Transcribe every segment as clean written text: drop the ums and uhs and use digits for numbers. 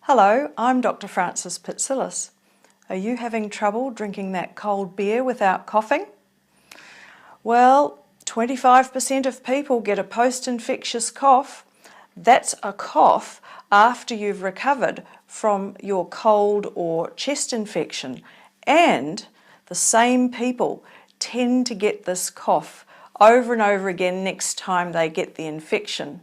Hello, I'm Dr. Frances Pitsillis. Are you having trouble drinking that cold beer without coughing? Well, 25% of people get a post-infectious cough. That's a cough after you've recovered from your cold or chest infection. And the same people tend to get this cough over and over again next time they get the infection.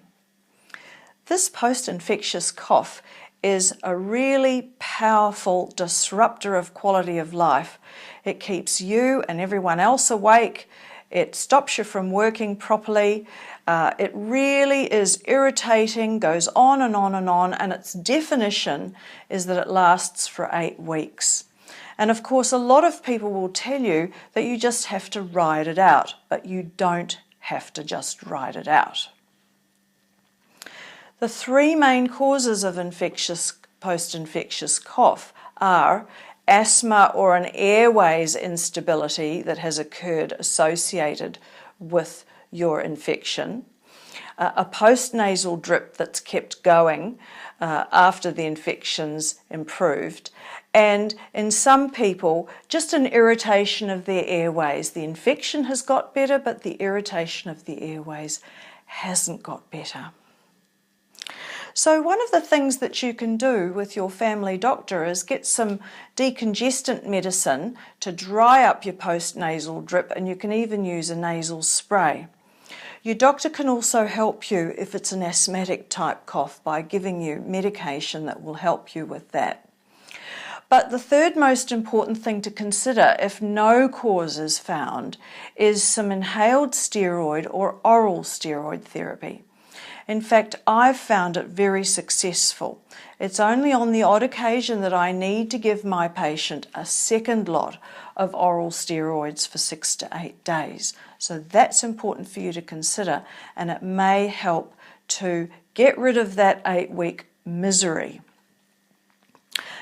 This post-infectious cough is a really powerful disruptor of quality of life. It keeps you and everyone else awake. It stops you from working properly. It really is irritating, goes on and on and on, and its definition is that it lasts for 8 weeks. And of course, a lot of people will tell you that you just have to ride it out, but you don't have to just ride it out. The 3 main causes of post-infectious cough are asthma or an airways instability that has occurred associated with your infection, a postnasal drip that's kept going after the infection's improved, and in some people, just an irritation of their airways. The infection has got better, but the irritation of the airways hasn't got better. So one of the things that you can do with your family doctor is get some decongestant medicine to dry up your postnasal drip, and you can even use a nasal spray. Your doctor can also help you if it's an asthmatic type cough by giving you medication that will help you with that. But the third most important thing to consider if no cause is found is some inhaled steroid or oral steroid therapy. In fact, I've found it very successful. It's only on the odd occasion that I need to give my patient a second lot of oral steroids for 6 to 8 days. So that's important for you to consider, and it may help to get rid of that 8-week misery.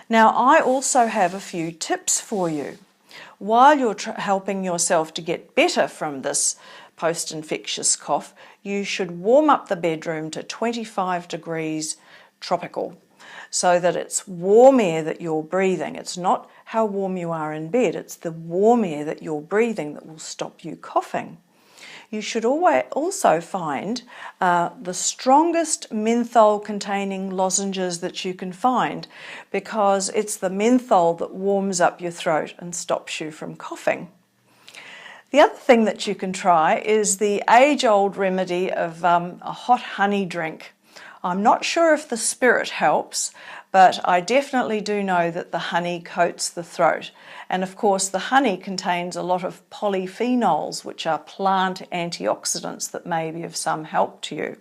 Now, I also have a few tips for you. While you're helping yourself to get better from this post-infectious cough, you should warm up the bedroom to 25 degrees tropical so that it's warm air that you're breathing. It's not how warm you are in bed, it's the warm air that you're breathing that will stop you coughing. You should also find the strongest menthol-containing lozenges that you can find, because it's the menthol that warms up your throat and stops you from coughing. The other thing that you can try is the age-old remedy of a hot honey drink. I'm not sure if the spirit helps, but I definitely do know that the honey coats the throat. And of course, the honey contains a lot of polyphenols, which are plant antioxidants that may be of some help to you.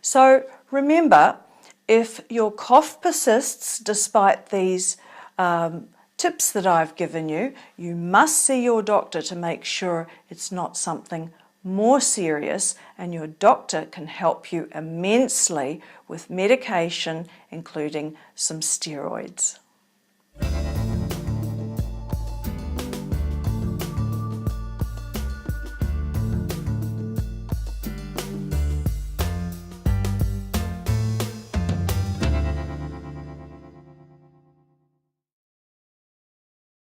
So remember, if your cough persists despite these tips that I've given you, you must see your doctor to make sure it's not something more serious, and your doctor can help you immensely with medication, including some steroids.